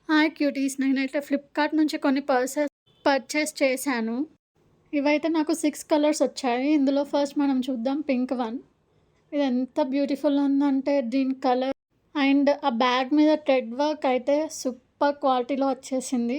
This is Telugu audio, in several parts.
Hi cuties. నేనైతే ఫ్లిప్‌కార్ట్ నుంచి కొన్ని పర్చేస్ చేశాను. ఇవైతే నాకు 6 కలర్స్ వచ్చాయి. ఇందులో ఫస్ట్ మనం చూద్దాం పింక్ వన్. ఇది ఎంత బ్యూటిఫుల్ ఉందంటే దీని కలర్ అండ్ ఆ బ్యాగ్ మీద థ్రెడ్ వర్క్ అయితే సూపర్ క్వాలిటీలో వచ్చేసింది.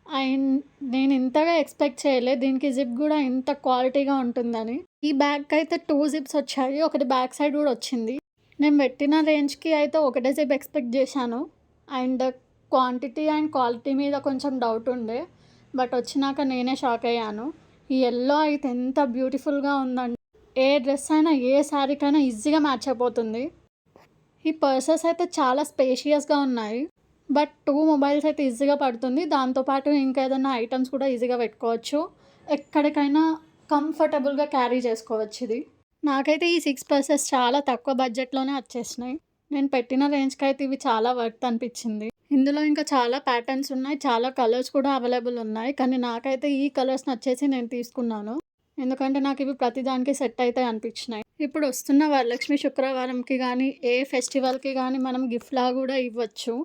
అండ్ నేను ఇంతగా ఎక్స్‌పెక్ట్ చేయలే. దీనికి జిప్ గూడా ఇంత క్వాలిటీగా ఉంటుందని. ఈ బ్యాగ్‌కి అయితే 2 జిప్స్ వచ్చాయి. ఒకటి బ్యాక్ సైడ్ గూడా వచ్చింది. నేను పెట్టిన రేంజ్‌కి అయితే ఒకటే జిప్ ఎక్స్‌పెక్ట్ చేశాను. అండ్ క్వాంటిటీ అండ్ క్వాలిటీ మీద కొంచెం డౌట్ ఉండే. బట్ వచ్చినాక నేనే షాక్ అయ్యాను. ఈ యెల్లో అయితే ఎంత బ్యూటిఫుల్‌గా ఉందంటే ఏ డ్రెస్ అయినా, ఏ శారీకైనా ఈజీగా మ్యాచ్ అయిపోతుంది. ఈ పర్సెస్ అయితే చాలా స్పేషియస్‌గా ఉన్నాయి. బట్ 2 మొబైల్స్ అయితే ఈజీగా పడుతుంది. దాంతో పాటు ఇంకా ఏదైనా ఐటెమ్స్ కూడా ఈజీగా పెట్టుకోవచ్చు. ఎక్కడికైనా కంఫర్టబుల్‌గా క్యారీ చేసుకోవచ్చు ఇది. నాకైతే ఈ 6 పర్సెస్ చాలా తక్కువ బడ్జెట్‌లోనే వచ్చేసినాయి. నేను పెట్టిన రేంజ్‌కి అయితే ఇవి చాలా వర్త్ అనిపించింది. ఇందులో ఇంకా చాలా ప్యాటర్న్స్ ఉన్నాయి. చాలా కలర్స్ కూడా అవైలబుల్ ఉన్నాయి. కానీ నాకైతే ఈ కలర్స్ నచ్చేసి నేను తీసుకున్నాను. ఎందుకంటే నాకు ఇవి ప్రతిదానికి సెట్ అయితాయి అనిపించినాయి. ఇప్పుడు వస్తున్న వరలక్ష్మి శుక్రవారంకి గానీ, ఏ ఫెస్టివల్‌కి గానీ మనం గిఫ్ట్‌లా కూడా ఇవ్వచ్చు.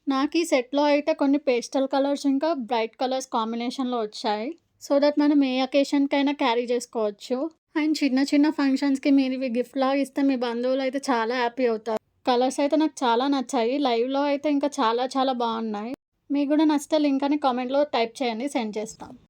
నాకు ఈ సెట్‌లో అయితే కొన్ని పేస్టల్ కలర్స్ ఇంకా బ్రైట్ కలర్స్ కాంబినేషన్‌లో వచ్చాయి. సో దట్ మనం ఏ అకేషన్‌కైనా క్యారీ చేసుకోవచ్చు. అండ్ చిన్న చిన్న ఫంక్షన్స్‌కి మీరు ఇవి గిఫ్ట్‌లాగా ఇస్తే మీ బంధువులైతే చాలా హ్యాపీ అవుతారు. కలర్స్ అయితే నాకు చాలా నచ్చాయి. లైవ్‌లో అయితే ఇంకా చాలా చాలా బాగున్నాయి. మీకు కూడా నచ్చితే లింక్ అని కామెంట్‌లో టైప్ చేయండి, సెండ్ చేస్తాం.